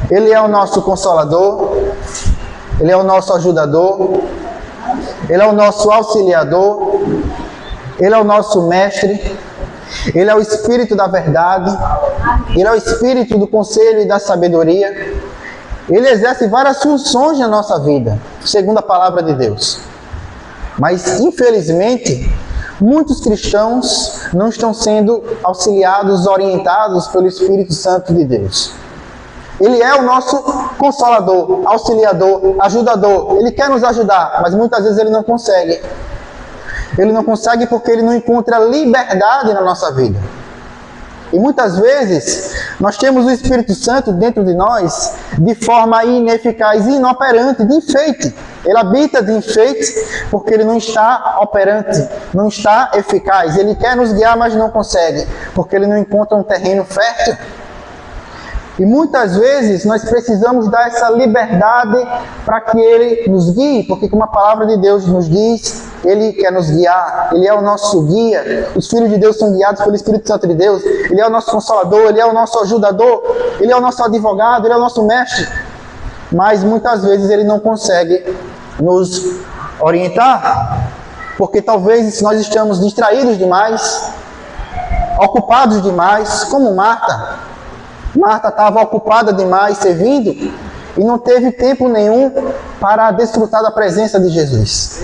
Ele é o nosso Consolador, Ele é o nosso ajudador, Ele é o nosso auxiliador, Ele é o nosso mestre, Ele é o Espírito da verdade, Ele é o Espírito do conselho e da sabedoria. Ele exerce várias funções na nossa vida, segundo a palavra de Deus. Mas, infelizmente, muitos cristãos não estão sendo auxiliados, orientados pelo Espírito Santo de Deus. Ele é o nosso consolador, auxiliador, ajudador. Ele quer nos ajudar, mas muitas vezes ele não consegue. Ele não consegue porque ele não encontra liberdade na nossa vida. E muitas vezes nós temos o Espírito Santo dentro de nós de forma ineficaz, inoperante, de enfeite. Ele habita de enfeite porque ele não está operante, não está eficaz. Ele quer nos guiar, mas não consegue, porque ele não encontra um terreno fértil. E muitas vezes nós precisamos dar essa liberdade para que Ele nos guie, porque como a palavra de Deus nos diz, Ele quer nos guiar, Ele é o nosso guia. Os filhos de Deus são guiados pelo Espírito Santo de Deus. Ele é o nosso Consolador, Ele é o nosso ajudador, Ele é o nosso advogado, Ele é o nosso mestre. Mas muitas vezes Ele não consegue nos orientar, porque talvez nós estamos distraídos demais, ocupados demais, como Marta. Marta estava ocupada demais servindo e não teve tempo nenhum para desfrutar da presença de Jesus.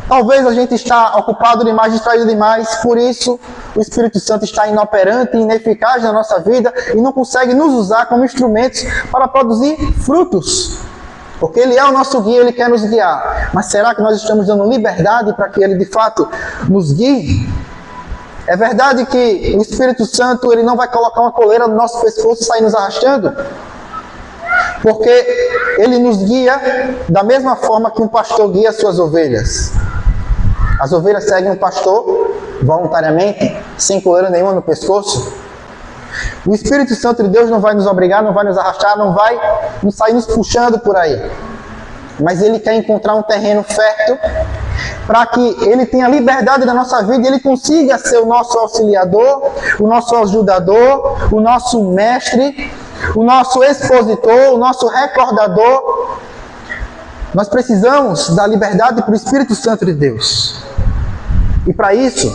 Talvez a gente está ocupado demais, distraído demais, por isso o Espírito Santo está inoperante e ineficaz na nossa vida e não consegue nos usar como instrumentos para produzir frutos. Porque Ele é o nosso guia, Ele quer nos guiar. Mas será que nós estamos dando liberdade para que Ele de fato nos guie? É verdade que o Espírito Santo ele não vai colocar uma coleira no nosso pescoço e sair nos arrastando? Porque Ele nos guia da mesma forma que um pastor guia as suas ovelhas. As ovelhas seguem o pastor voluntariamente, sem coleira nenhuma no pescoço. O Espírito Santo de Deus não vai nos obrigar, não vai nos arrastar, não vai nos sair nos puxando por aí. Mas Ele quer encontrar um terreno fértil para que Ele tenha liberdade na nossa vida e Ele consiga ser o nosso auxiliador, o nosso ajudador, o nosso mestre, o nosso expositor, o nosso recordador. Nós precisamos da liberdade para o Espírito Santo de Deus. E para isso,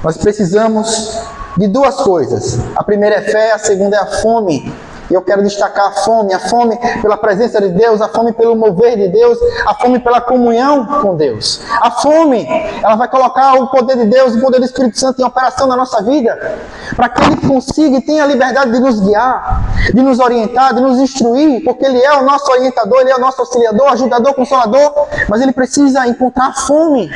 nós precisamos de duas coisas. A primeira é fé, a segunda é a fome. E eu quero destacar a fome pela presença de Deus, a fome pelo mover de Deus, a fome pela comunhão com Deus. A fome, ela vai colocar o poder de Deus, o poder do Espírito Santo em operação na nossa vida, para que Ele consiga e tenha a liberdade de nos guiar, de nos orientar, de nos instruir, porque Ele é o nosso orientador, Ele é o nosso auxiliador, ajudador, consolador, mas Ele precisa encontrar a fome,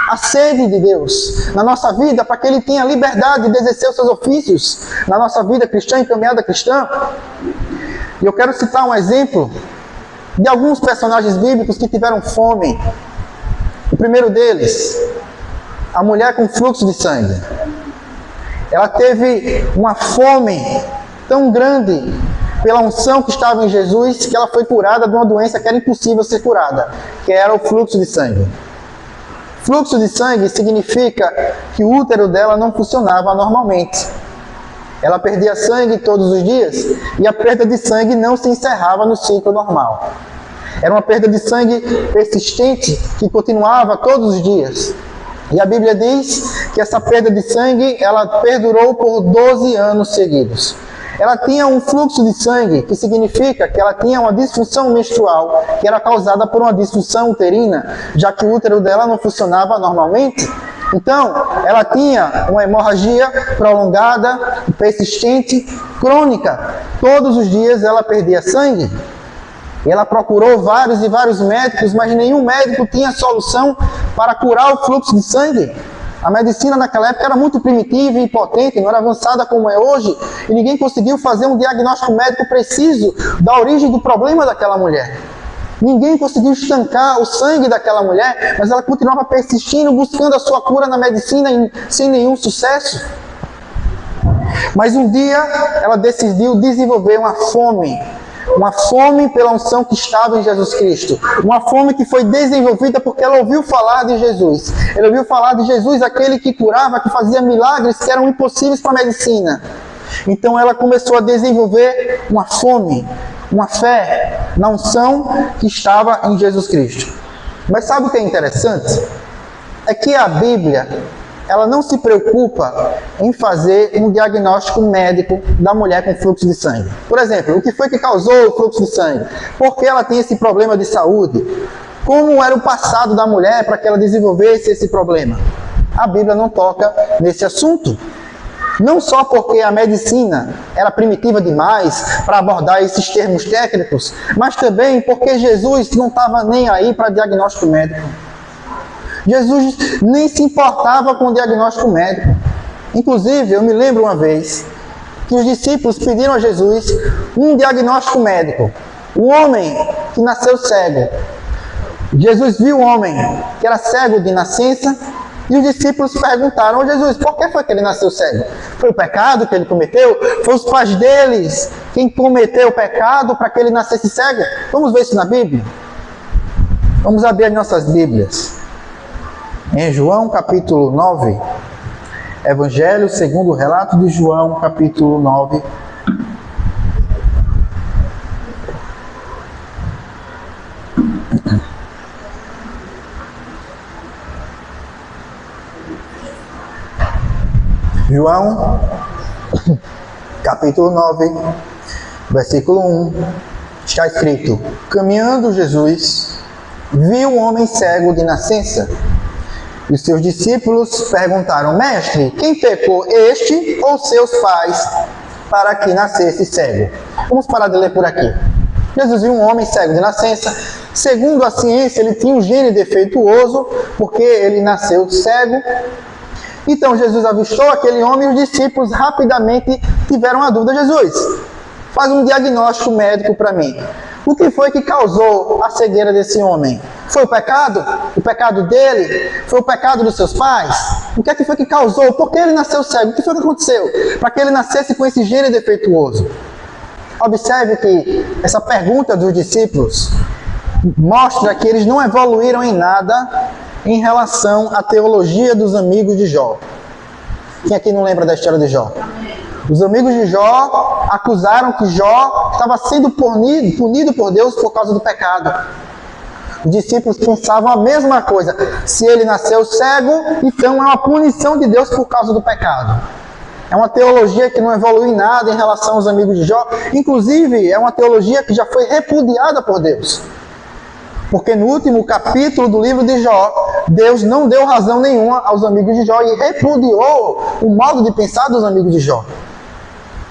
a sede de Deus na nossa vida, para que Ele tenha a liberdade de exercer os seus ofícios na nossa vida cristã e caminhada cristã. E eu quero citar um exemplo de alguns personagens bíblicos que tiveram fome. O primeiro deles, a mulher com fluxo de sangue. Ela teve uma fome tão grande pela unção que estava em Jesus, que ela foi curada de uma doença que era impossível ser curada, que era o fluxo de sangue. Fluxo de sangue significa que o útero dela não funcionava normalmente. Ela perdia sangue todos os dias e a perda de sangue não se encerrava no ciclo normal. Era uma perda de sangue persistente que continuava todos os dias. E a Bíblia diz que essa perda de sangue ela perdurou por 12 anos seguidos. Ela tinha um fluxo de sangue, que significa que ela tinha uma disfunção menstrual, que era causada por uma disfunção uterina, já que o útero dela não funcionava normalmente. Então, ela tinha uma hemorragia prolongada, persistente, crônica. Todos os dias ela perdia sangue. E ela procurou vários e vários médicos, mas nenhum médico tinha solução para curar o fluxo de sangue. A medicina naquela época era muito primitiva e impotente, não era avançada como é hoje, e ninguém conseguiu fazer um diagnóstico médico preciso da origem do problema daquela mulher. Ninguém conseguiu estancar o sangue daquela mulher, mas ela continuava persistindo, buscando a sua cura na medicina sem nenhum sucesso. Mas um dia ela decidiu desenvolver uma fome pela unção que estava em Jesus Cristo. Uma fome que foi desenvolvida porque ela ouviu falar de Jesus. Ela ouviu falar de Jesus, aquele que curava, que fazia milagres que eram impossíveis para a medicina. Então ela começou a desenvolver uma fome, uma fé na unção que estava em Jesus Cristo. Mas sabe o que é interessante? É que a Bíblia, ela não se preocupa em fazer um diagnóstico médico da mulher com fluxo de sangue. Por exemplo, o que foi que causou o fluxo de sangue? Por que ela tem esse problema de saúde? Como era o passado da mulher para que ela desenvolvesse esse problema? A Bíblia não toca nesse assunto. Não só porque a medicina era primitiva demais para abordar esses termos técnicos, mas também porque Jesus não estava nem aí para diagnóstico médico. Jesus nem se importava com o diagnóstico médico. Inclusive, eu me lembro uma vez que os discípulos pediram a Jesus um diagnóstico médico. O homem que nasceu cego. Jesus viu o homem que era cego de nascença e os discípulos perguntaram: "Ô Jesus, por que foi que ele nasceu cego? Foi o pecado que ele cometeu? Foi os pais deles quem cometeu o pecado para que ele nascesse cego?" Vamos ver isso na Bíblia? Vamos abrir as nossas Bíblias. Em João capítulo 9, Evangelho segundo o relato de João capítulo 9. João capítulo 9, versículo 1, está escrito: "Caminhando Jesus, viu um homem cego de nascença. E os seus discípulos perguntaram: Mestre, quem pecou, este ou seus pais, para que nascesse cego?" Vamos parar de ler por aqui. Jesus viu um homem cego de nascença. Segundo a ciência, ele tinha um gene defeituoso, porque ele nasceu cego. Então Jesus avistou aquele homem e os discípulos rapidamente tiveram a dúvida: Jesus, faz um diagnóstico médico para mim. O que foi que causou a cegueira desse homem? Foi o pecado? O pecado dele? Foi o pecado dos seus pais? O que é que foi que causou? Por que ele nasceu cego? O que foi que aconteceu para que ele nascesse com esse gene defeituoso? Observe que essa pergunta dos discípulos mostra que eles não evoluíram em nada em relação à teologia dos amigos de Jó. Quem aqui não lembra da história de Jó? Os amigos de Jó acusaram que Jó estava sendo punido por Deus por causa do pecado. Os discípulos pensavam a mesma coisa. Se ele nasceu cego, então é uma punição de Deus por causa do pecado. É uma teologia que não evolui em nada em relação aos amigos de Jó. Inclusive, é uma teologia que já foi repudiada por Deus. Porque no último capítulo do livro de Jó, Deus não deu razão nenhuma aos amigos de Jó e repudiou o modo de pensar dos amigos de Jó.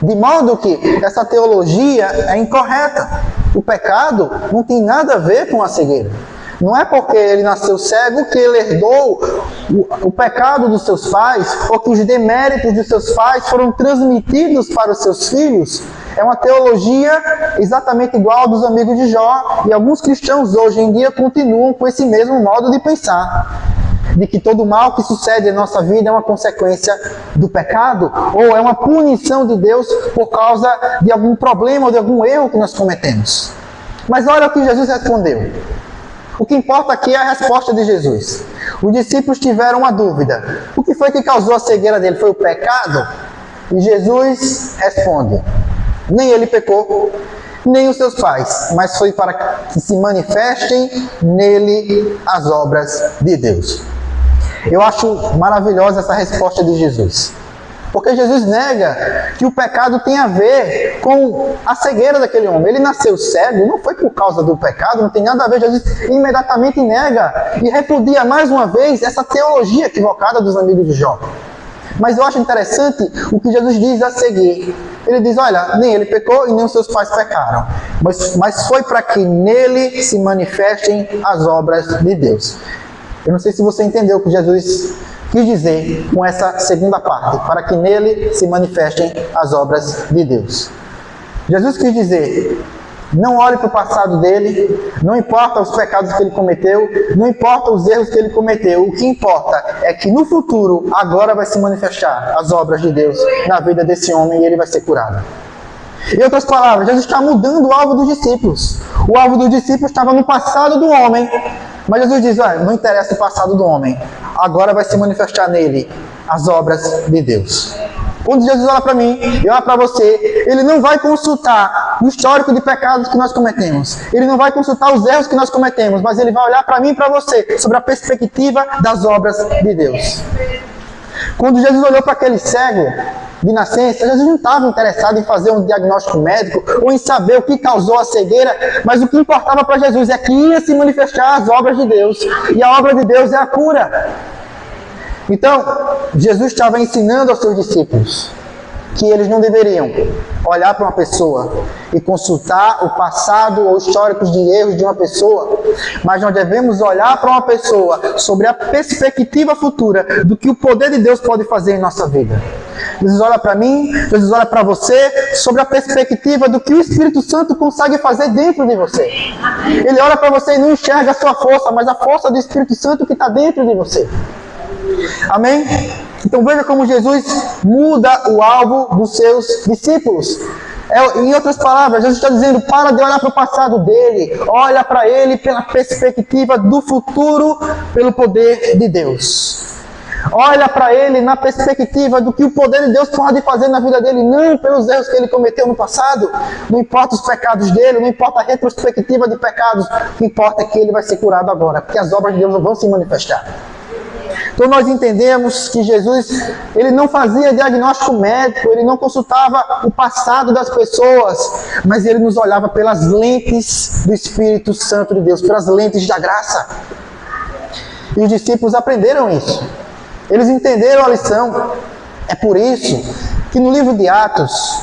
De modo que essa teologia é incorreta. O pecado não tem nada a ver com a cegueira. Não é porque ele nasceu cego que ele herdou o pecado dos seus pais, ou que os deméritos dos seus pais foram transmitidos para os seus filhos. É uma teologia exatamente igual ao dos amigos de Jó, e alguns cristãos hoje em dia continuam com esse mesmo modo de pensar, de que todo mal que sucede em nossa vida é uma consequência do pecado, ou é uma punição de Deus por causa de algum problema ou de algum erro que nós cometemos. Mas olha o que Jesus respondeu. O que importa aqui é a resposta de Jesus. Os discípulos tiveram uma dúvida. O que foi que causou a cegueira dele? Foi o pecado? E Jesus responde: nem ele pecou, nem os seus pais, mas foi para que se manifestem nele as obras de Deus. Eu acho maravilhosa essa resposta de Jesus. Porque Jesus nega que o pecado tem a ver com a cegueira daquele homem. Ele nasceu cego, não foi por causa do pecado, não tem nada a ver. Jesus imediatamente nega e repudia mais uma vez essa teologia equivocada dos amigos de Jó. Mas eu acho interessante o que Jesus diz a seguir. Ele diz: olha, nem ele pecou e nem os seus pais pecaram, mas foi para que nele se manifestem as obras de Deus. Eu não sei se você entendeu o que Jesus quis dizer com essa segunda parte, para que nele se manifestem as obras de Deus. Jesus quis dizer: não olhe para o passado dele, não importa os pecados que ele cometeu, não importa os erros que ele cometeu, o que importa é que no futuro, agora vai se manifestar as obras de Deus na vida desse homem e ele vai ser curado. Em outras palavras, Jesus está mudando o alvo dos discípulos. O alvo dos discípulos estava no passado do homem, mas Jesus diz: olha, não interessa o passado do homem, agora vai se manifestar nele as obras de Deus. Quando Jesus olha para mim e olha para você, Ele não vai consultar o histórico de pecados que nós cometemos. Ele não vai consultar os erros que nós cometemos, mas Ele vai olhar para mim e para você sobre a perspectiva das obras de Deus. Quando Jesus olhou para aquele cego de nascença, Jesus não estava interessado em fazer um diagnóstico médico ou em saber o que causou a cegueira, mas o que importava para Jesus é que ia se manifestar as obras de Deus, e a obra de Deus é a cura. Então, Jesus estava ensinando aos seus discípulos que eles não deveriam olhar para uma pessoa e consultar o passado ou históricos de erros de uma pessoa, mas nós devemos olhar para uma pessoa sobre a perspectiva futura do que o poder de Deus pode fazer em nossa vida. Jesus olha para mim, Jesus olha para você sobre a perspectiva do que o Espírito Santo consegue fazer dentro de você. Ele olha para você e não enxerga a sua força, mas a força do Espírito Santo que está dentro de você. Amém? Então veja como Jesus muda o alvo dos seus discípulos. Em outras palavras, Jesus está dizendo, para de olhar para o passado dele, olha para ele pela perspectiva do futuro, pelo poder de Deus. Olha para ele na perspectiva do que o poder de Deus pode fazer na vida dele, não pelos erros que ele cometeu no passado. Não importa os pecados dele, não importa a retrospectiva de pecados, o que importa é que ele vai ser curado agora, porque as obras de Deus vão se manifestar. Então nós entendemos que Jesus, ele não fazia diagnóstico médico, ele não consultava o passado das pessoas, mas ele nos olhava pelas lentes do Espírito Santo de Deus, pelas lentes da graça. E os discípulos aprenderam isso. Eles entenderam a lição. É por isso que no livro de Atos,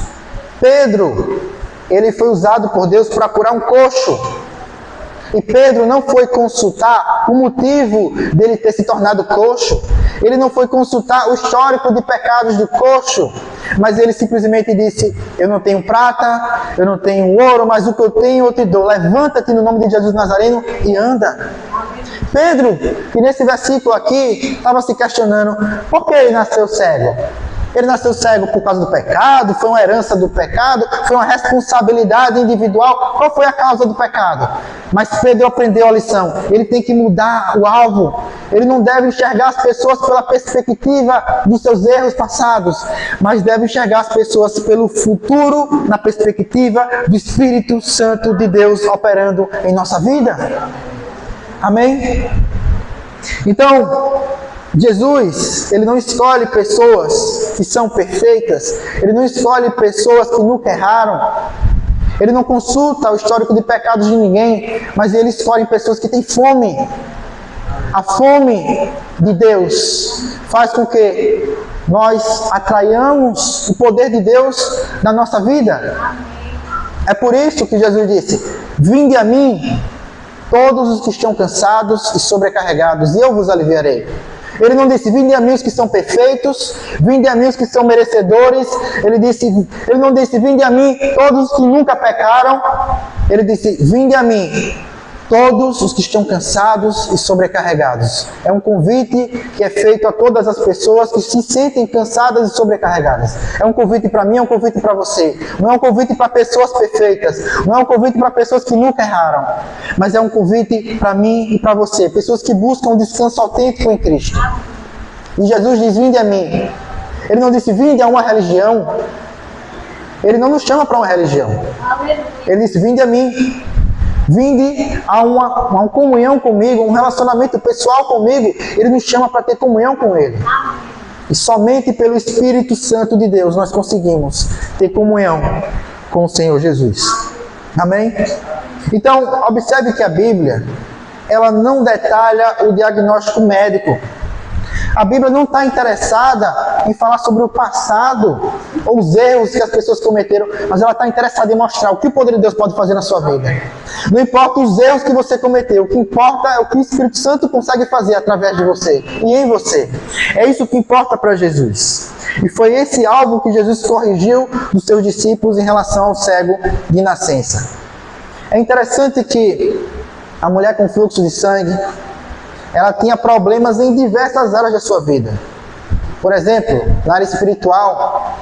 Pedro, ele foi usado por Deus para curar um coxo. E Pedro não foi consultar o motivo dele ter se tornado coxo. Ele não foi consultar o histórico de pecados do coxo. Mas ele simplesmente disse, eu não tenho prata, eu não tenho ouro, mas o que eu tenho eu te dou. Levanta-te no nome de Jesus Nazareno e anda. Pedro, que nesse versículo aqui, estava se questionando, por que ele nasceu cego? Ele nasceu cego por causa do pecado? Foi uma herança do pecado? Foi uma responsabilidade individual? Qual foi a causa do pecado? Mas Pedro aprendeu a lição. Ele tem que mudar o alvo. Ele não deve enxergar as pessoas pela perspectiva dos seus erros passados, mas deve enxergar as pessoas pelo futuro, na perspectiva do Espírito Santo de Deus operando em nossa vida. Amém? Então, Jesus, ele não escolhe pessoas que são perfeitas, ele não escolhe pessoas que nunca erraram, ele não consulta o histórico de pecados de ninguém, mas ele escolhe pessoas que têm fome. A fome de Deus faz com que nós atraiamos o poder de Deus na nossa vida. É por isso que Jesus disse, vinde a mim, todos os que estão cansados e sobrecarregados, e eu vos aliviarei. Ele não disse, vinde a mim os que são perfeitos, vinde a mim os que são merecedores. Ele não disse, vinde a mim todos os que nunca pecaram. Ele disse, vinde a mim todos os que estão cansados e sobrecarregados. É um convite que é feito a todas as pessoas que se sentem cansadas e sobrecarregadas. É um convite para mim, é um convite para você. Não é um convite para pessoas perfeitas, não é um convite para pessoas que nunca erraram, mas é um convite para mim e para você, pessoas que buscam um descanso autêntico em Cristo. E Jesus diz, vinde a mim. Ele não disse, vinde a uma religião. Ele não nos chama para uma religião. Ele disse, vinde a mim. Vinde a uma comunhão comigo, um relacionamento pessoal comigo. Ele nos chama para ter comunhão com Ele. E somente pelo Espírito Santo de Deus nós conseguimos ter comunhão com o Senhor Jesus. Amém? Então, observe que a Bíblia, ela não detalha o diagnóstico médico. A Bíblia não está interessada em falar sobre o passado ou os erros que as pessoas cometeram, mas ela está interessada em mostrar o que o poder de Deus pode fazer na sua vida. Não importa os erros que você cometeu, o que importa é o que o Espírito Santo consegue fazer através de você e em você. É isso que importa para Jesus. E foi esse alvo que Jesus corrigiu dos seus discípulos em relação ao cego de nascença. É interessante que a mulher com fluxo de sangue, ela tinha problemas em diversas áreas da sua vida. Por exemplo, na área espiritual,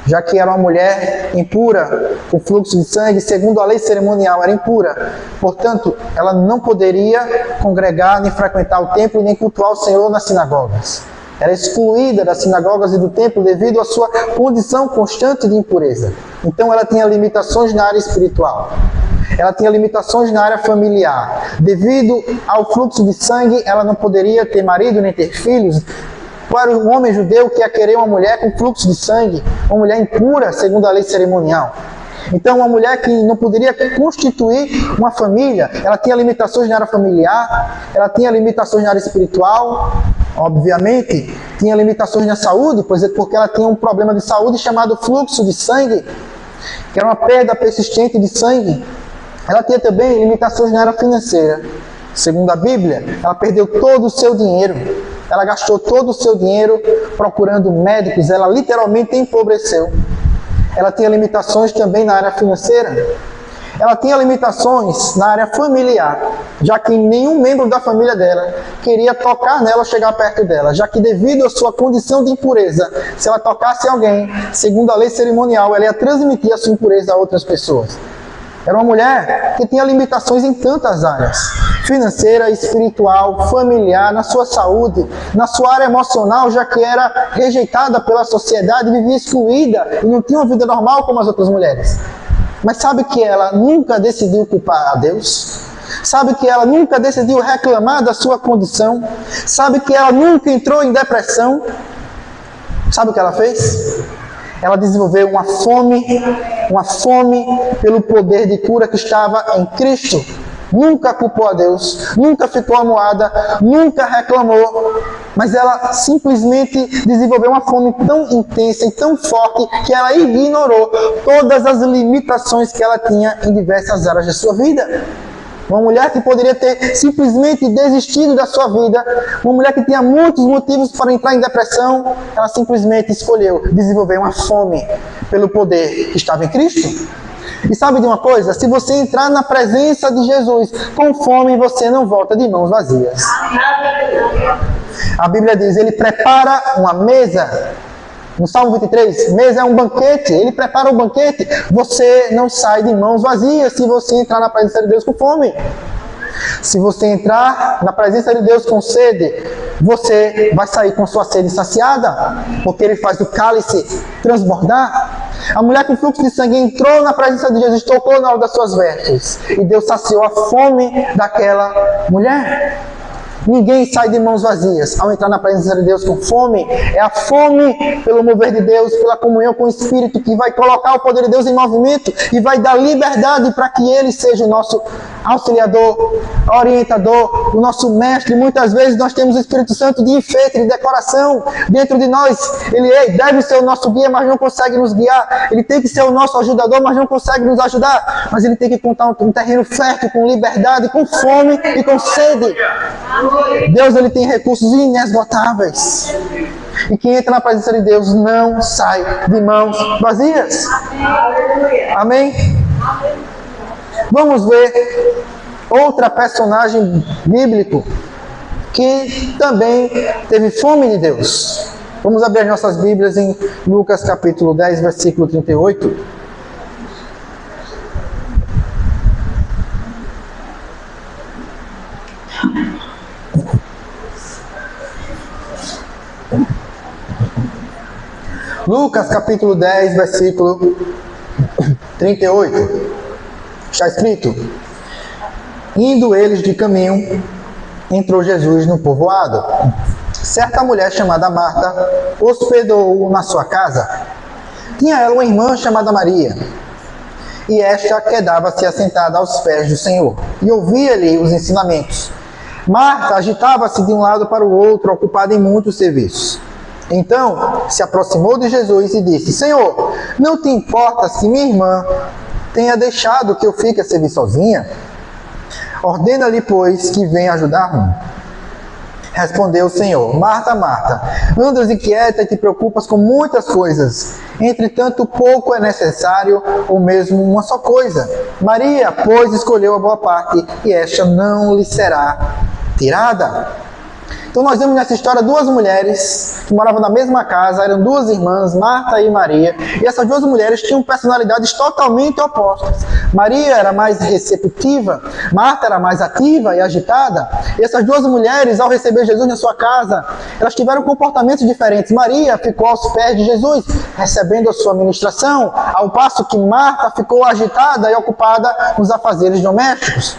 já que era uma mulher impura, com fluxo de sangue, segundo a lei cerimonial, era impura. Portanto, ela não poderia congregar, nem frequentar o templo, nem cultuar o Senhor nas sinagogas. era excluída das sinagogas e do templo devido à sua condição constante de impureza. Então ela tinha limitações na área espiritual. Ela tinha limitações na área familiar. Devido ao fluxo de sangue, ela não poderia ter marido nem ter filhos. Para um homem judeu que ia querer uma mulher com fluxo de sangue, uma mulher impura, segundo a lei cerimonial. Então, uma mulher que não poderia constituir uma família, ela tinha limitações na área familiar, ela tinha limitações na área espiritual, obviamente, tinha limitações na saúde, porque ela tinha um problema de saúde chamado fluxo de sangue, que era uma perda persistente de sangue. Ela tinha também limitações na área financeira. Segundo a Bíblia, ela perdeu todo o seu dinheiro. Ela gastou todo o seu dinheiro procurando médicos. Ela literalmente empobreceu. Ela tinha limitações também na área financeira. Ela tinha limitações na área familiar, já que nenhum membro da família dela queria tocar nela ou chegar perto dela, já que devido à sua condição de impureza, se ela tocasse alguém, segundo a lei cerimonial, ela ia transmitir a sua impureza a outras pessoas. Era uma mulher que tinha limitações em tantas áreas: financeira, espiritual, familiar, na sua saúde, na sua área emocional, já que era rejeitada pela sociedade, vivia excluída e não tinha uma vida normal como as outras mulheres. Mas sabe que ela nunca decidiu culpar a Deus? Sabe que ela nunca decidiu reclamar da sua condição? Sabe que ela nunca entrou em depressão? Sabe o que ela fez? Ela desenvolveu uma fome pelo poder de cura que estava em Cristo. Nunca culpou a Deus, nunca ficou amuada, nunca reclamou, mas ela simplesmente desenvolveu uma fome tão intensa e tão forte que ela ignorou todas as limitações que ela tinha em diversas áreas de sua vida. Uma mulher que poderia ter simplesmente desistido da sua vida, uma mulher que tinha muitos motivos para entrar em depressão, ela simplesmente escolheu desenvolver uma fome pelo poder que estava em Cristo. E sabe de uma coisa? Se você entrar na presença de Jesus com fome, você não volta de mãos vazias. A Bíblia diz, ele prepara uma mesa. No Salmo 23, mesa é um banquete, ele prepara um banquete. Você não sai de mãos vazias se você entrar na presença de Deus com fome. Se você entrar na presença de Deus com sede, você vai sair com sua sede saciada, porque ele faz o cálice transbordar. A mulher com fluxo de sangue entrou na presença de Jesus, tocou na hora das suas vestes, e Deus saciou a fome daquela mulher. Ninguém sai de mãos vazias ao entrar na presença de Deus com fome. É a fome pelo mover de Deus, pela comunhão com o Espírito, que vai colocar o poder de Deus em movimento e vai dar liberdade para que Ele seja o nosso auxiliador, orientador, o nosso mestre. Muitas vezes nós temos o Espírito Santo de enfeite, de decoração dentro de nós. Ele deve ser o nosso guia, mas não consegue nos guiar. Ele tem que ser o nosso ajudador, mas não consegue nos ajudar. Mas ele tem que contar um terreno fértil, com liberdade, com fome e com sede. Deus, ele tem recursos inesgotáveis. E quem entra na presença de Deus não sai de mãos vazias. Amém? Vamos ver outra personagem bíblico que também teve fome de Deus. Vamos abrir as nossas Bíblias em Lucas capítulo 10, versículo 38. Lucas capítulo 10, versículo 38. Está escrito: indo eles de caminho, entrou Jesus no povoado. Certa mulher chamada Marta hospedou-o na sua casa. Tinha ela uma irmã chamada Maria, e esta quedava-se assentada aos pés do Senhor, e ouvia-lhe os ensinamentos. Marta agitava-se de um lado para o outro, ocupada em muitos serviços. Então se aproximou de Jesus e disse: Senhor, não te importas que minha irmã tenha deixado que eu fique a servir sozinha? Ordena-lhe, pois, que venha ajudar-me. Respondeu o Senhor: Marta, Marta, andas inquieta e te preocupas com muitas coisas. Entretanto, pouco é necessário, ou mesmo uma só coisa. Maria, pois, escolheu a boa parte, e esta não lhe será tirada. Então nós vemos nessa história duas mulheres que moravam na mesma casa, eram duas irmãs, Marta e Maria, e essas duas mulheres tinham personalidades totalmente opostas. Maria era mais receptiva, Marta era mais ativa e agitada, e essas duas mulheres, ao receber Jesus na sua casa, elas tiveram comportamentos diferentes. Maria ficou aos pés de Jesus, recebendo a sua ministração, ao passo que Marta ficou agitada e ocupada nos afazeres domésticos.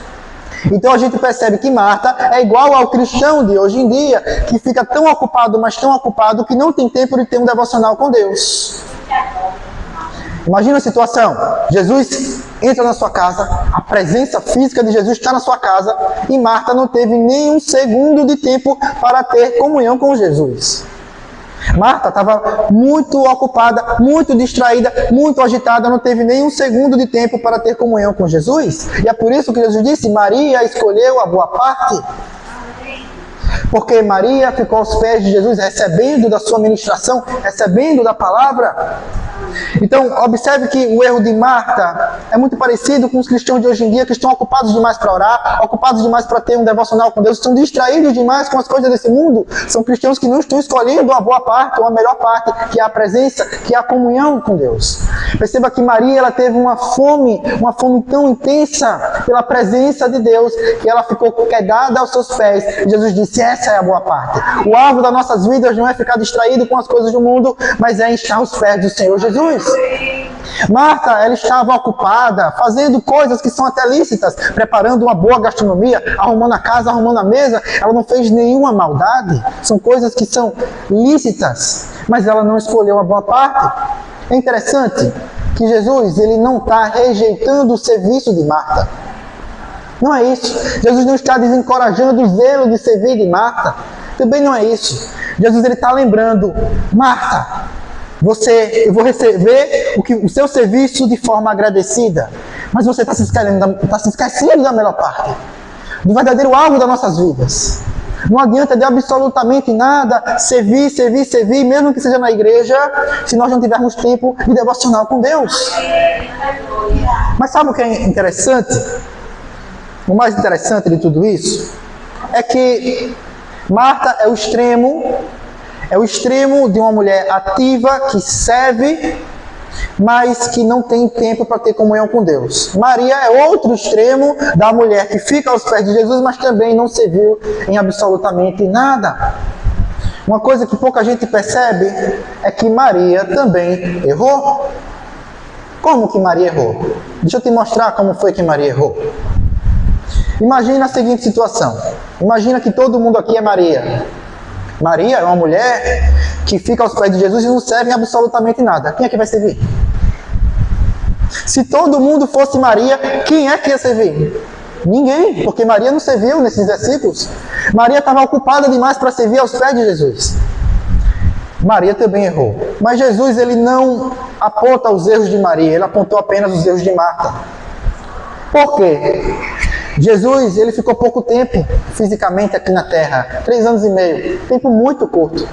Então a gente percebe que Marta é igual ao cristão de hoje em dia, que fica tão ocupado, mas tão ocupado, que não tem tempo de ter um devocional com Deus. Imagina a situação, Jesus entra na sua casa, a presença física de Jesus está na sua casa, e Marta não teve nem um segundo de tempo para ter comunhão com Jesus. Marta estava muito ocupada, muito distraída, muito agitada, não teve nem um segundo de tempo para ter comunhão com Jesus. E é por isso que Jesus disse, Maria escolheu a boa parte. Porque Maria ficou aos pés de Jesus, recebendo da sua ministração, recebendo da palavra. Então, observe que o erro de Marta é muito parecido com os cristãos de hoje em dia, que estão ocupados demais para orar, ocupados demais para ter um devocional com Deus, estão distraídos demais com as coisas desse mundo. São cristãos que não estão escolhendo a boa parte, ou a melhor parte, que é a presença, que é a comunhão com Deus. Perceba que Maria, ela teve uma fome tão intensa pela presença de Deus, que ela ficou quedada aos seus pés. Jesus disse, essa é a boa parte. O alvo das nossas vidas não é ficar distraído com as coisas do mundo, mas é estar aos pés do Senhor Jesus. Marta, ela estava ocupada, fazendo coisas que são até lícitas, preparando uma boa gastronomia, arrumando a casa, arrumando a mesa. Ela não fez nenhuma maldade, são coisas que são lícitas, mas ela não escolheu a boa parte. É interessante que Jesus, ele não está rejeitando o serviço de Marta. Não é isso. Jesus não está desencorajando o zelo de servir de Marta. Também não é isso. Jesus, ele está lembrando, Marta, eu vou receber o seu serviço de forma agradecida, mas você está se esquecendo da melhor parte, do verdadeiro alvo das nossas vidas. Não adianta de absolutamente nada servir, mesmo que seja na igreja, se nós não tivermos tempo de devocional com Deus. Mas sabe o que é interessante? O mais interessante de tudo isso é que Marta é o extremo de uma mulher ativa que serve, mas que não tem tempo para ter comunhão com Deus. Maria é outro extremo da mulher que fica aos pés de Jesus, mas também não serviu em absolutamente nada. Uma coisa que pouca gente percebe é que Maria também errou. Como que Maria errou? Deixa eu te mostrar como foi que Maria errou. Imagina a seguinte situação. Imagina que todo mundo aqui é Maria. Maria é uma mulher que fica aos pés de Jesus e não serve em absolutamente nada. Quem é que vai servir? Se todo mundo fosse Maria, quem é que ia servir? Ninguém, porque Maria não serviu nesses versículos. Maria estava ocupada demais para servir aos pés de Jesus. Maria também errou. Mas Jesus, ele não aponta os erros de Maria, ele apontou apenas os erros de Marta. Por quê? Jesus, ele ficou pouco tempo fisicamente aqui na Terra, 3 anos e meio, tempo muito curto.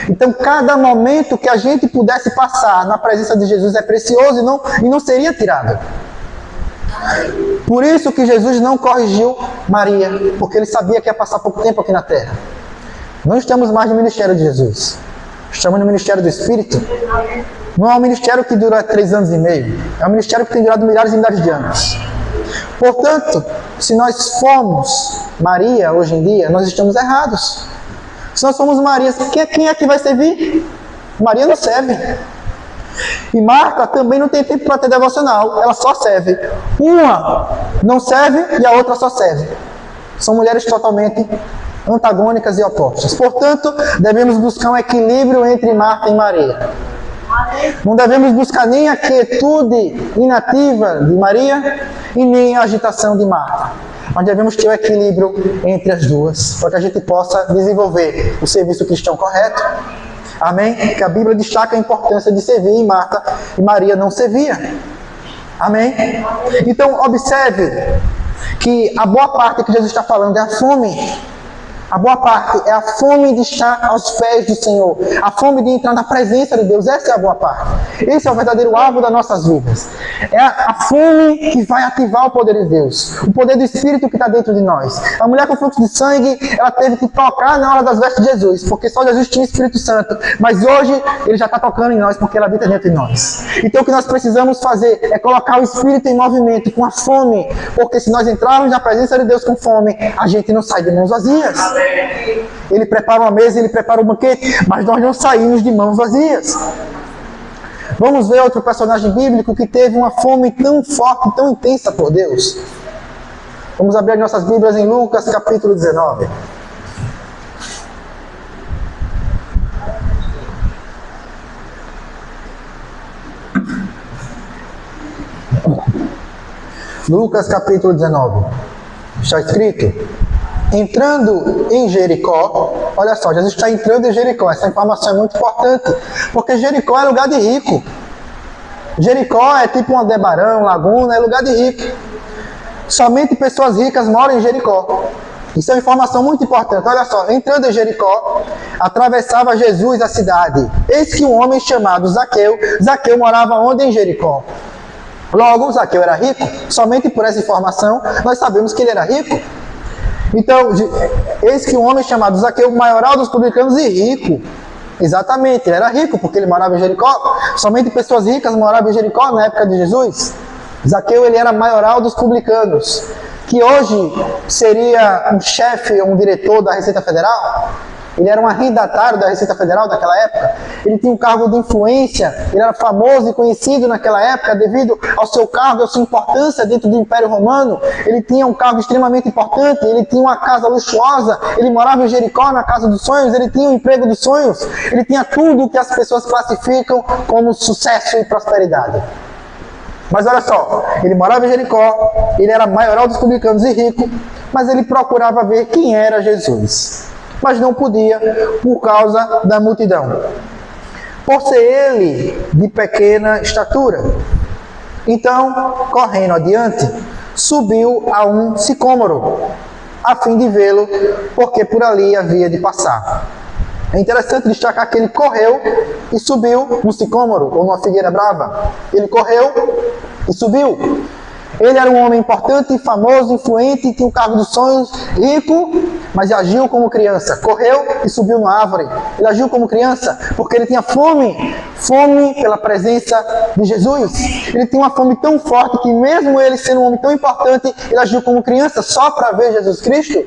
Então, cada momento que a gente pudesse passar na presença de Jesus é precioso e não seria tirado. Por isso que Jesus não corrigiu Maria, porque ele sabia que ia passar pouco tempo aqui na Terra. Não estamos mais no ministério de Jesus, estamos no ministério do Espírito. Não é um ministério que dura 3 anos e meio, é um ministério que tem durado milhares e milhares de anos. Portanto, se nós formos Maria hoje em dia, nós estamos errados. Se nós somos Maria, quem é que vai servir? Maria não serve. E Marta também não tem tempo para ter devocional, ela só serve. Uma não serve e a outra só serve. São mulheres totalmente antagônicas e opostas. Portanto, devemos buscar um equilíbrio entre Marta e Maria. Não devemos buscar nem a quietude inativa de Maria e nem a agitação de Marta. Mas devemos ter o equilíbrio entre as duas, para que a gente possa desenvolver o serviço cristão correto. Amém? Que a Bíblia destaca a importância de servir, e Marta e Maria não servia. Amém? Então, observe que a boa parte que Jesus está falando é a fome. A boa parte é a fome de estar aos pés do Senhor, a fome de entrar na presença de Deus. Essa é a boa parte. Esse é o verdadeiro alvo das nossas vidas. É a fome que vai ativar o poder de Deus, o poder do Espírito que está dentro de nós. A mulher com fluxo de sangue, ela teve que tocar na hora das vestes de Jesus, porque só Jesus tinha o Espírito Santo. Mas hoje, ele já está tocando em nós, porque ele habita dentro de nós. Então o que nós precisamos fazer é colocar o Espírito em movimento, com a fome, porque se nós entrarmos na presença de Deus com fome, a gente não sai de mãos vazias. Ele prepara uma mesa, ele prepara um banquete, mas nós não saímos de mãos vazias. Vamos ver outro personagem bíblico que teve uma fome tão forte, tão intensa por Deus. Vamos abrir nossas Bíblias em Lucas capítulo 19. Lucas capítulo 19. Está escrito: entrando em Jericó. Olha só, Jesus está entrando em Jericó. Essa informação é muito importante, porque Jericó é lugar de rico. Jericó é tipo um Aldebarão, Laguna, é lugar de rico. Somente pessoas ricas moram em Jericó. Isso é uma informação muito importante. Olha só, entrando em Jericó, atravessava Jesus a cidade. Eis que um homem chamado Zaqueu. Zaqueu morava onde? Em Jericó. Logo, Zaqueu era rico. Somente por essa informação, nós sabemos que ele era rico. Então, eis que um homem chamado Zaqueu, maioral dos publicanos e rico. Exatamente, ele era rico porque ele morava em Jericó. Somente pessoas ricas moravam em Jericó na época de Jesus. Zaqueu, ele era maioral dos publicanos, que hoje seria um chefe, um diretor da Receita Federal. Ele era um arrendatário da Receita Federal daquela época. Ele tinha um cargo de influência. Ele era famoso e conhecido naquela época devido ao seu cargo e à sua importância dentro do Império Romano. Ele tinha um cargo extremamente importante. Ele tinha uma casa luxuosa. Ele morava em Jericó, na casa dos sonhos. Ele tinha um emprego dos sonhos. Ele tinha tudo o que as pessoas classificam como sucesso e prosperidade. Mas olha só, ele morava em Jericó, ele era maioral dos publicanos e rico, mas ele procurava ver quem era Jesus. Mas não podia por causa da multidão, por ser ele de pequena estatura. Então, correndo adiante, subiu a um sicômoro, a fim de vê-lo, porque por ali havia de passar. É interessante destacar que ele correu e subiu no sicômoro, ou numa figueira brava. Ele correu e subiu. Ele era um homem importante, famoso, influente, tinha um cargo dos sonhos, rico, mas agiu como criança. Correu e subiu numa árvore. Ele agiu como criança porque ele tinha fome pela presença de Jesus. Ele tinha uma fome tão forte que mesmo ele sendo um homem tão importante, ele agiu como criança só para ver Jesus Cristo.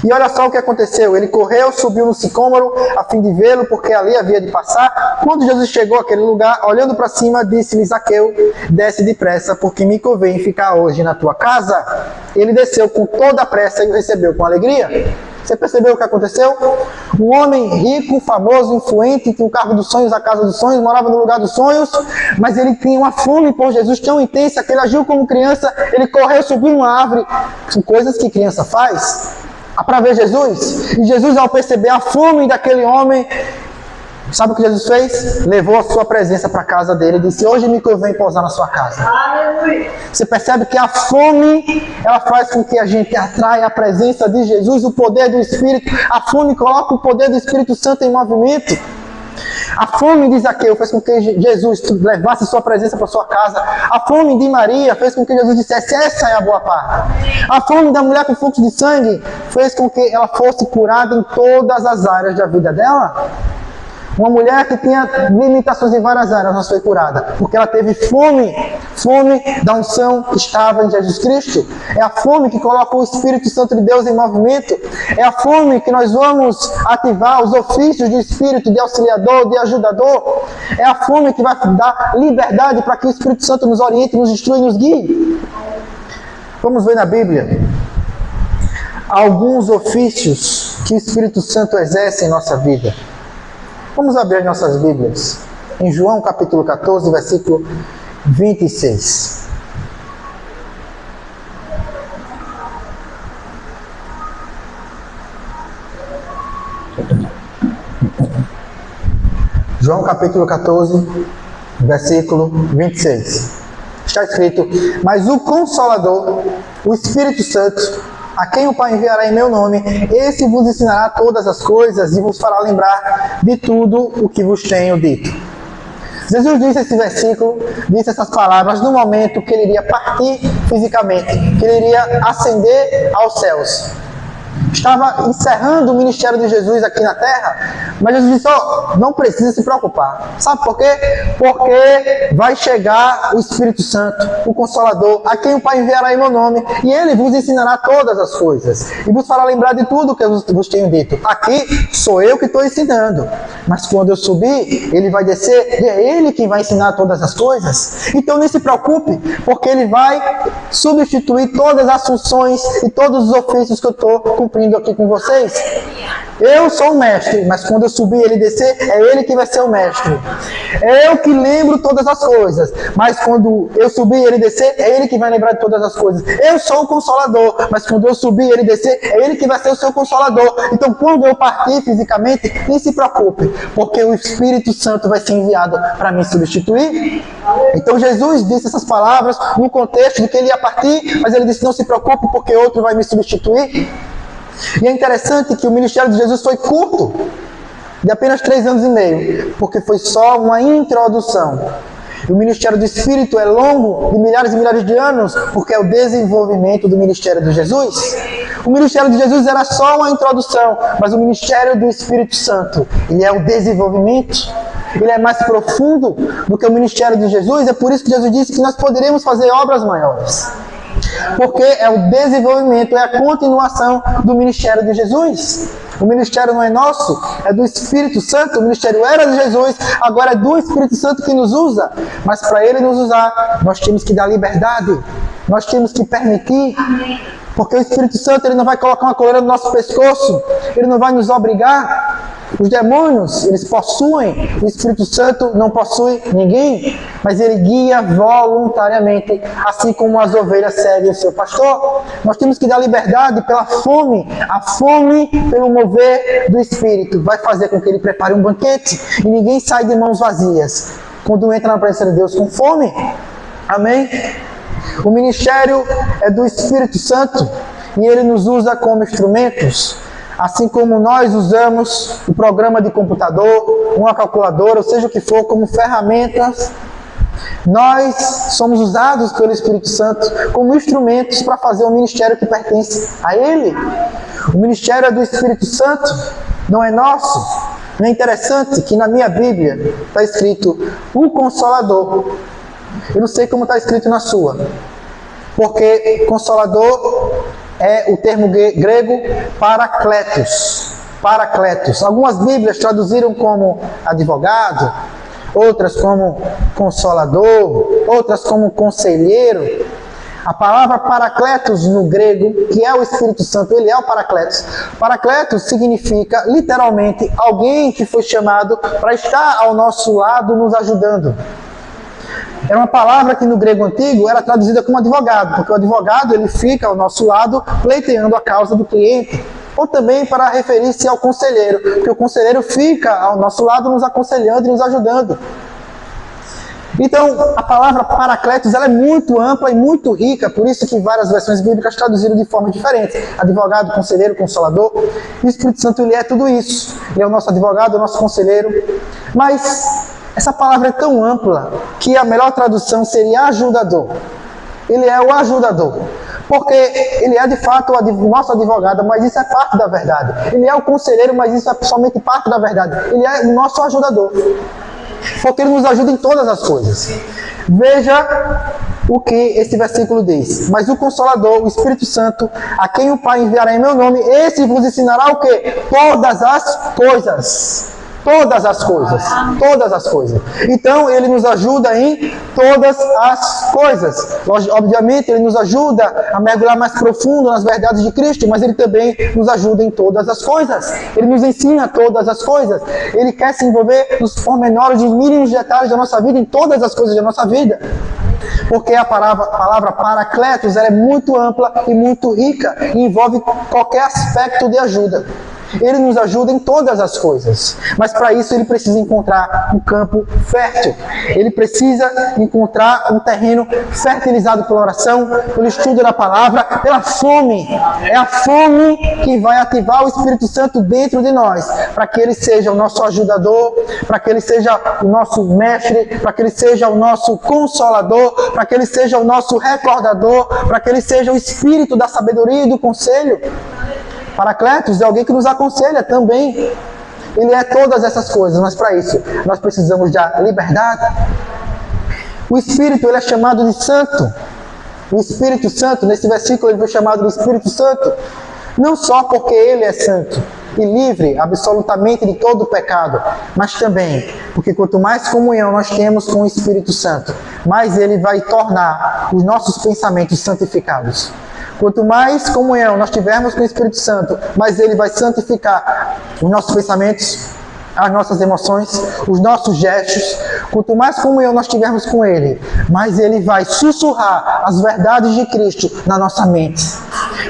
E olha só o que aconteceu. Ele correu, subiu no sicômoro a fim de vê-lo, porque ali havia de passar. Quando Jesus chegou àquele lugar, olhando para cima, disse-lhe: Zaqueu, desce depressa, porque me convém ficar hoje na tua casa. Ele desceu com toda a pressa e o recebeu com alegria. Você percebeu o que aconteceu? Um homem rico, famoso, influente, tinha um cargo dos sonhos, a casa dos sonhos, morava no lugar dos sonhos, mas ele tinha uma fome por Jesus tão intensa que ele agiu como criança. Ele correu, subiu uma árvore. São coisas que criança faz para ver Jesus. E Jesus, ao perceber a fome daquele homem, sabe o que Jesus fez? Levou a sua presença para a casa dele e disse: hoje me convém pousar na sua casa. Aleluia. Você percebe que a fome, ela faz com que a gente atraia a presença de Jesus, o poder do Espírito. A fome coloca o poder do Espírito Santo em movimento. A fome de Zaqueu fez com que Jesus levasse sua presença para sua casa. A fome de Maria fez com que Jesus dissesse: essa é a boa parte. A fome da mulher com fluxo de sangue fez com que ela fosse curada em todas as áreas da vida dela. Uma mulher que tinha limitações em várias áreas, mas foi curada, porque ela teve fome da unção que estava em Jesus Cristo. É a fome que coloca o Espírito Santo de Deus em movimento. É a fome que nós vamos ativar os ofícios de Espírito, de auxiliador, de ajudador. É a fome que vai dar liberdade para que o Espírito Santo nos oriente, nos instrua e nos guie. Vamos ver na Bíblia alguns ofícios que o Espírito Santo exerce em nossa vida. Vamos abrir nossas Bíblias em João capítulo 14, versículo 26. João capítulo 14, versículo 26. Está escrito: mas o Consolador, o Espírito Santo, a quem o Pai enviará em meu nome, esse vos ensinará todas as coisas e vos fará lembrar de tudo o que vos tenho dito. Jesus disse esse versículo, disse essas palavras no momento que ele iria partir fisicamente, que ele iria ascender aos céus. Estava encerrando o ministério de Jesus aqui na terra, mas Jesus disse, não precisa se preocupar. Sabe por quê? Porque vai chegar o Espírito Santo, o Consolador, a quem o Pai enviará em meu nome, e ele vos ensinará todas as coisas, e vos fará lembrar de tudo o que eu vos tenho dito. Aqui sou eu que estou ensinando, mas quando eu subir, ele vai descer, e é ele quem vai ensinar todas as coisas. Então não se preocupe, porque ele vai substituir todas as funções e todos os ofícios que eu estou cumprindo aqui com vocês. Eu sou o mestre, mas quando eu subir e ele descer, é ele que vai ser o mestre. É eu que lembro todas as coisas, mas quando eu subir e ele descer, é ele que vai lembrar de todas as coisas. Eu sou o Consolador, mas quando eu subir e ele descer, é ele que vai ser o seu Consolador. Então quando eu partir fisicamente, nem se preocupe, porque o Espírito Santo vai ser enviado para me substituir. Então Jesus disse essas palavras no contexto de que ele ia partir, mas ele disse, não se preocupe, porque outro vai me substituir. E é interessante que o ministério de Jesus foi curto, de apenas 3 anos e meio, porque foi só uma introdução. O ministério do Espírito é longo, de milhares e milhares de anos, porque é o desenvolvimento do ministério de Jesus. O ministério de Jesus era só uma introdução, mas o ministério do Espírito Santo, ele é o desenvolvimento. Ele é mais profundo do que o ministério de Jesus, é por isso que Jesus disse que nós poderíamos fazer obras maiores. Porque é o desenvolvimento, é a continuação do ministério de Jesus. O ministério não é nosso, é do Espírito Santo. O ministério era de Jesus, agora é do Espírito Santo que nos usa. Mas para ele nos usar, nós temos que dar liberdade, nós temos que permitir. Porque o Espírito Santo ele não vai colocar uma coleira no nosso pescoço, ele não vai nos obrigar. Os demônios, eles possuem, o Espírito Santo não possui ninguém, mas ele guia voluntariamente, assim como as ovelhas seguem o seu pastor. Nós temos que dar liberdade pela fome, a fome pelo mover do Espírito vai fazer com que ele prepare um banquete, e ninguém sai de mãos vazias quando entra na presença de Deus com fome. Amém? O ministério é do Espírito Santo, e ele nos usa como instrumentos. Assim como nós usamos o programa de computador, uma calculadora, ou seja o que for, como ferramentas, nós somos usados pelo Espírito Santo como instrumentos para fazer um ministério que pertence a Ele. O ministério é do Espírito Santo, não é nosso. Não é interessante que na minha Bíblia está escrito o Consolador. Eu não sei como está escrito na sua, porque Consolador é o termo grego parakletos. Parakletos. Algumas Bíblias traduziram como advogado, outras como consolador, outras como conselheiro. A palavra parakletos no grego, que é o Espírito Santo, ele é o parakletos. Parakletos significa literalmente alguém que foi chamado para estar ao nosso lado nos ajudando. Era uma palavra que no grego antigo era traduzida como advogado, porque o advogado ele fica ao nosso lado pleiteando a causa do cliente. Ou também para referir-se ao conselheiro, porque o conselheiro fica ao nosso lado nos aconselhando e nos ajudando. Então, a palavra parakletos ela é muito ampla e muito rica, por isso que várias versões bíblicas traduziram de forma diferente. Advogado, conselheiro, consolador. E o Espírito Santo ele é tudo isso. Ele é o nosso advogado, o nosso conselheiro. Mas essa palavra é tão ampla que a melhor tradução seria ajudador. Ele é o ajudador. Porque ele é de fato o nosso advogado, mas isso é parte da verdade. Ele é o conselheiro, mas isso é somente parte da verdade. Ele é o nosso ajudador. Porque ele nos ajuda em todas as coisas. Veja o que esse versículo diz. Mas o Consolador, o Espírito Santo, a quem o Pai enviará em meu nome, esse vos ensinará o quê? Todas as coisas. Todas as coisas. Todas as coisas. Então, ele nos ajuda em todas as coisas. Obviamente, ele nos ajuda a mergulhar mais profundo nas verdades de Cristo, mas ele também nos ajuda em todas as coisas. Ele nos ensina todas as coisas. Ele quer se envolver nos pormenores, nos mínimos detalhes da nossa vida, em todas as coisas da nossa vida. Porque a palavra parakletos ela é muito ampla e muito rica e envolve qualquer aspecto de ajuda. Ele nos ajuda em todas as coisas. Mas para isso ele precisa encontrar um campo fértil. Ele precisa encontrar um terreno fertilizado pela oração, pelo estudo da palavra, pela fome. É a fome que vai ativar o Espírito Santo dentro de nós, para que ele seja o nosso ajudador, para que ele seja o nosso mestre, para que ele seja o nosso consolador, para que ele seja o nosso recordador, para que ele seja o Espírito da sabedoria e do conselho. Paracletos é alguém que nos aconselha também. Ele é todas essas coisas, mas para isso nós precisamos da liberdade. O Espírito, ele é chamado de Santo. O Espírito Santo, nesse versículo, ele foi chamado de Espírito Santo, não só porque ele é santo e livre absolutamente de todo o pecado, mas também porque quanto mais comunhão nós temos com o Espírito Santo, mais ele vai tornar os nossos pensamentos santificados. Quanto mais comunhão nós tivermos com o Espírito Santo, mais ele vai santificar os nossos pensamentos, as nossas emoções, os nossos gestos. Quanto mais comunhão nós tivermos com ele, mais ele vai sussurrar as verdades de Cristo na nossa mente.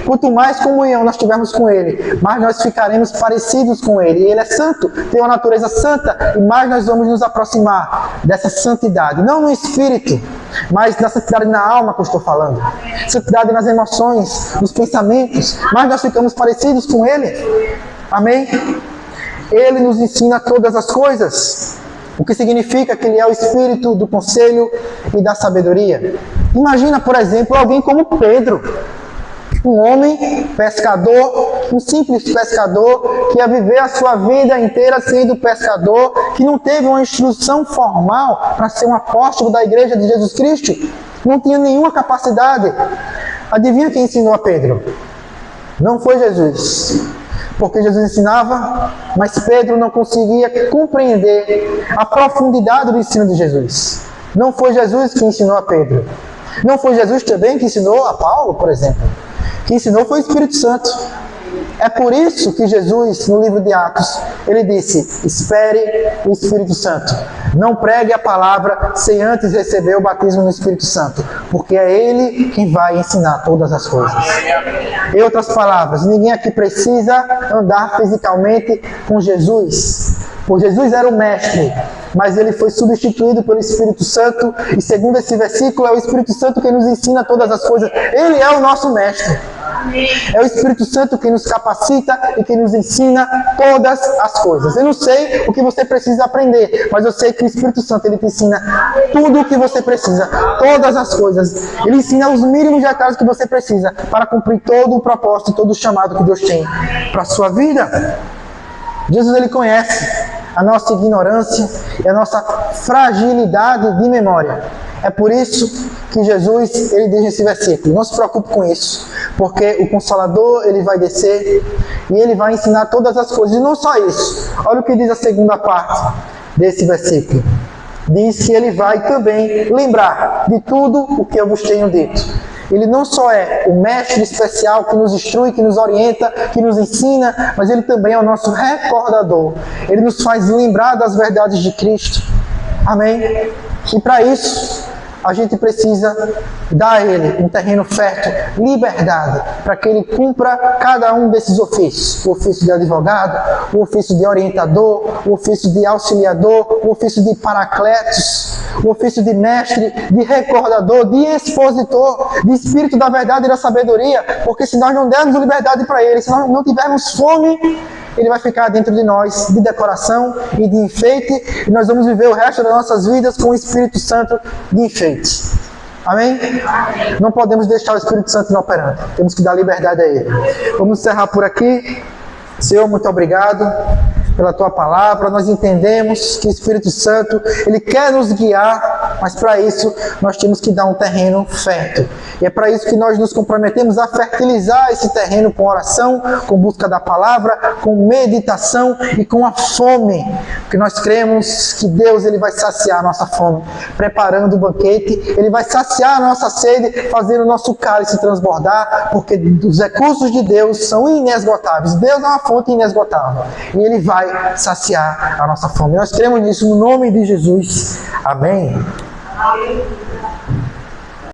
Quanto mais comunhão nós tivermos com ele, mais nós ficaremos parecidos com ele. Ele é santo, tem uma natureza santa, e mais nós vamos nos aproximar dessa santidade. Não no espírito, mas na santidade na alma que eu estou falando. Santidade nas emoções, nos pensamentos. Mais nós ficamos parecidos com ele. Amém? Ele nos ensina todas as coisas, o que significa que ele é o Espírito do conselho e da sabedoria. Imagina, por exemplo, alguém como Pedro, um homem pescador, um simples pescador, que ia viver a sua vida inteira sendo pescador, que não teve uma instrução formal para ser um apóstolo da igreja de Jesus Cristo, não tinha nenhuma capacidade. Adivinha quem ensinou a Pedro? Não foi Jesus. Porque Jesus ensinava, mas Pedro não conseguia compreender a profundidade do ensino de Jesus. Não foi Jesus que ensinou a Pedro. Não foi Jesus também que ensinou a Paulo, por exemplo. Quem ensinou foi o Espírito Santo. É por isso que Jesus, no livro de Atos, ele disse: espere o Espírito Santo. Não pregue a palavra sem antes receber o batismo no Espírito Santo, porque é ele quem vai ensinar todas as coisas. Em outras palavras, ninguém aqui precisa andar fisicamente com Jesus, pois Jesus era o mestre, mas ele foi substituído pelo Espírito Santo, e segundo esse versículo, é o Espírito Santo quem nos ensina todas as coisas. Ele é o nosso mestre. É o Espírito Santo que nos capacita e que nos ensina todas as coisas. Eu não sei o que você precisa aprender, mas eu sei que o Espírito Santo ele te ensina tudo o que você precisa, todas as coisas. Ele ensina os mínimos detalhes que você precisa para cumprir todo o propósito, todo o chamado que Deus tem para a sua vida. Jesus ele conhece a nossa ignorância e a nossa fragilidade de memória. É por isso que Jesus ele diz nesse versículo: não se preocupe com isso, porque o Consolador ele vai descer e ele vai ensinar todas as coisas. E não só isso, olha o que diz a segunda parte desse versículo. Diz que ele vai também lembrar de tudo o que eu vos tenho dito. Ele não só é o mestre especial que nos instrui, que nos orienta, que nos ensina, mas ele também é o nosso recordador. Ele nos faz lembrar das verdades de Cristo. Amém? E para isso, a gente precisa dar a ele um terreno fértil, liberdade, para que ele cumpra cada um desses ofícios. O ofício de advogado, o ofício de orientador, o ofício de auxiliador, o ofício de paracletos, o ofício de mestre, de recordador, de expositor, de espírito da verdade e da sabedoria. Porque se nós não dermos liberdade para ele, se nós não tivermos fome, ele vai ficar dentro de nós de decoração e de enfeite, e nós vamos viver o resto das nossas vidas com o Espírito Santo de enfeite. Amém? Não podemos deixar o Espírito Santo inoperante. Temos que dar liberdade a ele. Vamos encerrar por aqui. Senhor, muito obrigado pela tua palavra. Nós entendemos que o Espírito Santo ele quer nos guiar, mas para isso nós temos que dar um terreno fértil. E é para isso que nós nos comprometemos a fertilizar esse terreno com oração, com busca da palavra, com meditação e com a fome. Porque nós cremos que Deus ele vai saciar a nossa fome, preparando o banquete. Ele vai saciar a nossa sede, fazendo o nosso cálice transbordar, porque os recursos de Deus são inesgotáveis. Deus é uma fonte inesgotável. E ele vai saciar a nossa fome. Nós cremos nisso no nome de Jesus. Amém. Amém.